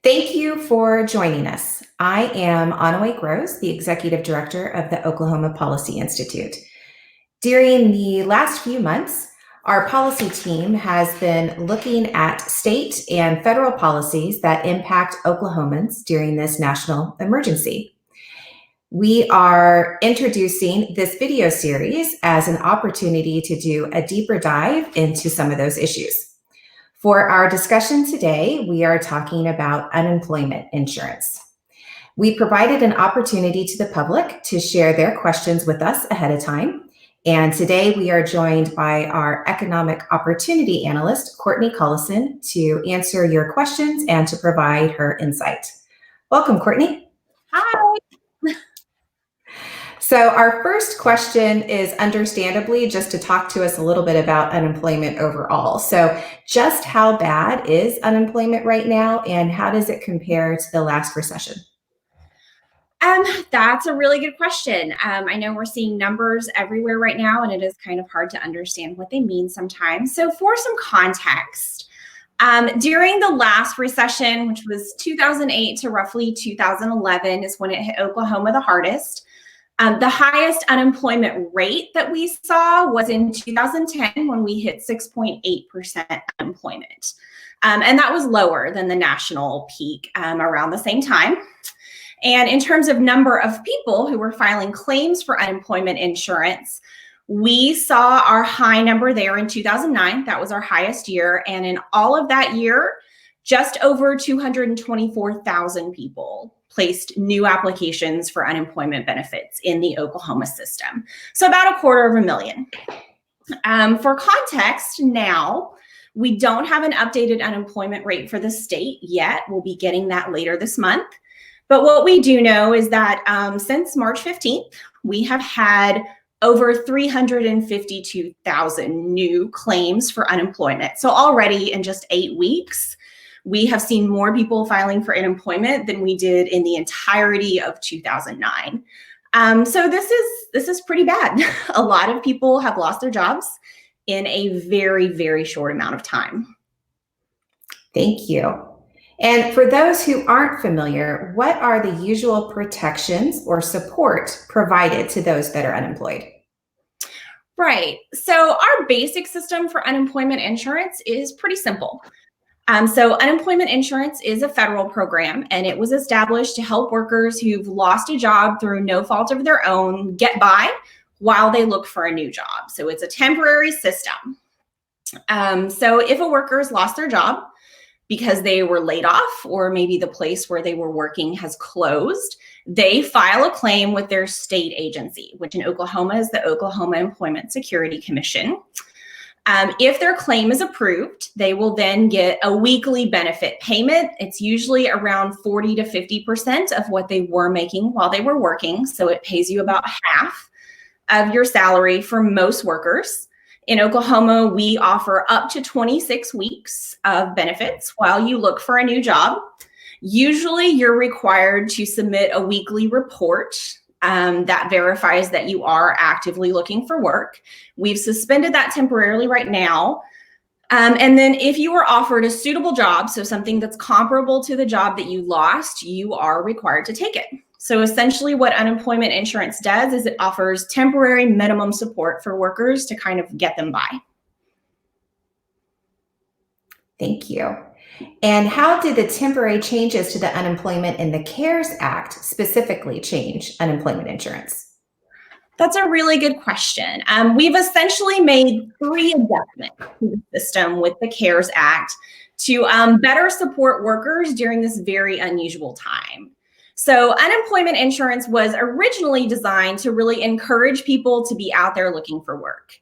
Thank you for joining us. I am Ahniwake Rose, the Executive Director of the Oklahoma Policy Institute. During the last few months, our policy team has been looking at state and federal policies that impact Oklahomans during this national emergency. We are introducing this video series as an opportunity to do a deeper dive into some of those issues. For our discussion today, we are talking about unemployment insurance. We provided an opportunity to the public to share their questions with us ahead of time. And today we are joined by our Economic Opportunity Analyst, Courtney Cullison, to answer your questions and to provide her insight. Welcome, Courtney. Hi. So our first question is understandably just to talk to us a little bit about unemployment overall. So just how bad is unemployment right now, and how does it compare to the last recession? That's a really good question. I know we're seeing numbers everywhere right now, and it is kind of hard to understand what they mean sometimes. So for some context, during the last recession, which was 2008 to roughly 2011 is when it hit Oklahoma the hardest. The highest unemployment rate that we saw was in 2010 when we hit 6.8% unemployment. And that was lower than the national peak around the same time. And in terms of number of people who were filing claims for unemployment insurance, we saw our high number there in 2009. That was our highest year. And in all of that year, just over 224,000 people placed new applications for unemployment benefits in the Oklahoma system. So about 250,000. For context, now we don't have an updated unemployment rate for the state yet. We'll be getting that later this month. But what we do know is that since March 15th, we have had over 352,000 new claims for unemployment. So already in just 8 weeks, we have seen more people filing for unemployment than we did in the entirety of 2009. So this is pretty bad. A lot of people have lost their jobs in a very, very short amount of time. Thank you. And for those who aren't familiar, what are the usual protections or support provided to those that are unemployed? Right. So our basic system for unemployment insurance is pretty simple. So unemployment insurance is a federal program, and it was established to help workers who've lost a job through no fault of their own get by while they look for a new job. So it's a temporary system. So if a worker's lost their job because they were laid off, or maybe the place where they were working has closed, they file a claim with their state agency, which in Oklahoma is the Oklahoma Employment Security Commission. If their claim is approved, they will then get a weekly benefit payment. It's usually around 40 to 50% of what they were making while they were working. So it pays you about half of your salary for most workers. In Oklahoma, we offer up to 26 weeks of benefits while you look for a new job. Usually you're required to submit a weekly report that verifies that you are actively looking for work. We've suspended that temporarily right now. And then if you are offered a suitable job, so something that's comparable to the job that you lost, you are required to take it. So essentially what unemployment insurance does is it offers temporary minimum support for workers to kind of get them by. Thank you. And how did the temporary changes to the unemployment in the CARES Act specifically change unemployment insurance? That's a really good question. We've essentially made 3 adjustments to the system with the CARES Act to better support workers during this very unusual time. So unemployment insurance was originally designed to really encourage people to be out there looking for work.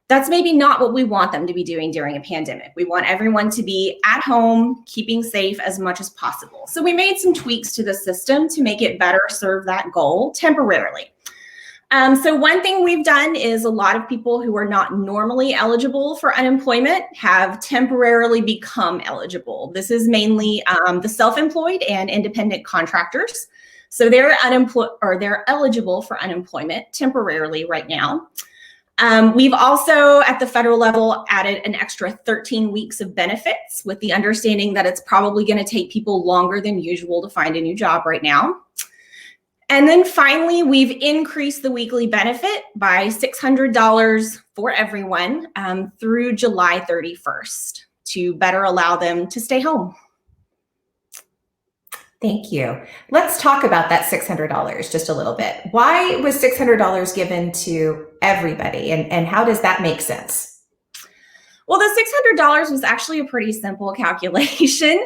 That's maybe not what we want them to be doing during a pandemic. We want everyone to be at home, keeping safe as much as possible. So we made some tweaks to the system to make it better serve that goal temporarily. So one thing we've done is a lot of people who are not normally eligible for unemployment have temporarily become eligible. This is mainly the self-employed and independent contractors. So they're eligible for unemployment temporarily right now. We've also, at the federal level, added an extra 13 weeks of benefits with the understanding that it's probably going to take people longer than usual to find a new job right now. And then finally, we've increased the weekly benefit by $600 for everyone through July 31st to better allow them to stay home. Thank you. Let's talk about that $600 just a little bit. Why was $600 given to everybody, and how does that make sense? Well, the $600 was actually a pretty simple calculation.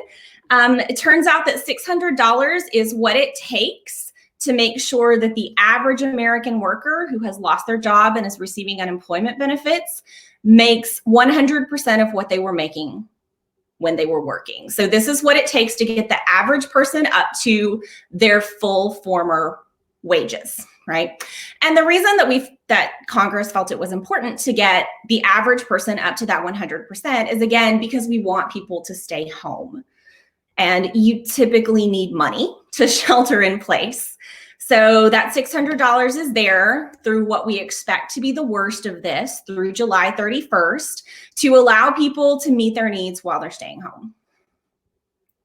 It turns out that $600 is what it takes to make sure that the average American worker who has lost their job and is receiving unemployment benefits makes 100% of what they were making when they were working. So this is what it takes to get the average person up to their full former wages, right? And the reason that Congress felt it was important to get the average person up to that 100% is, again, because we want people to stay home. And you typically need money to shelter in place. So that $600 is there through what we expect to be the worst of this through July 31st to allow people to meet their needs while they're staying home.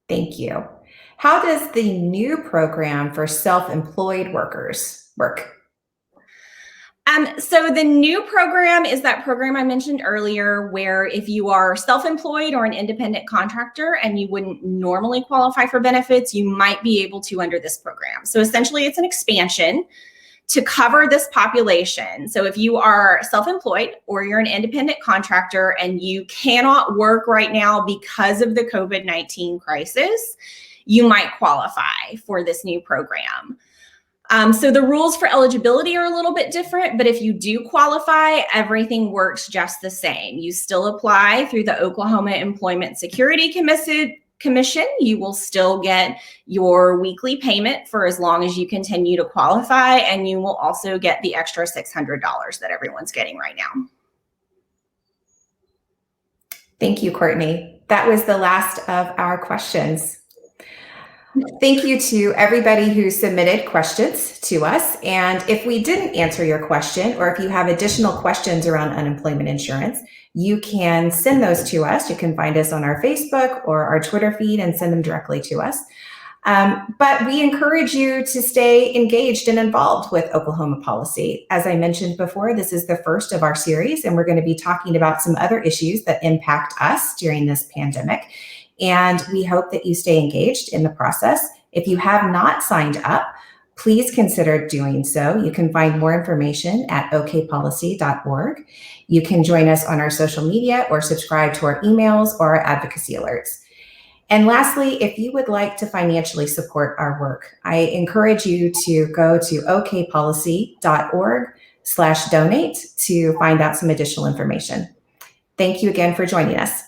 Thank you. How does the new program for self-employed workers work? So the new program is that program I mentioned earlier, where if you are self-employed or an independent contractor and you wouldn't normally qualify for benefits, you might be able to under this program. So essentially it's an expansion to cover this population. So if you are self-employed or you're an independent contractor and you cannot work right now because of the COVID-19 crisis, you might qualify for this new program. So the rules for eligibility are a little bit different, but if you do qualify, everything works just the same. You still apply through the Oklahoma Employment Security Commission. You will still get your weekly payment for as long as you continue to qualify, and you will also get the extra $600 that everyone's getting right now. Thank you, Courtney. That was the last of our questions. Thank you to everybody who submitted questions to us. And if we didn't answer your question, or if you have additional questions around unemployment insurance, you can send those to us. You can find us on our Facebook or our Twitter feed and send them directly to us. But we encourage you to stay engaged and involved with Oklahoma policy. As I mentioned before, this is the first of our series, and we're going to be talking about some other issues that impact us during this pandemic. And we hope that you stay engaged in the process. If you have not signed up, please consider doing so. You can find more information at okpolicy.org. You can join us on our social media or subscribe to our emails or our advocacy alerts. And lastly, if you would like to financially support our work, I encourage you to go to okpolicy.org/donate to find out some additional information. Thank you again for joining us.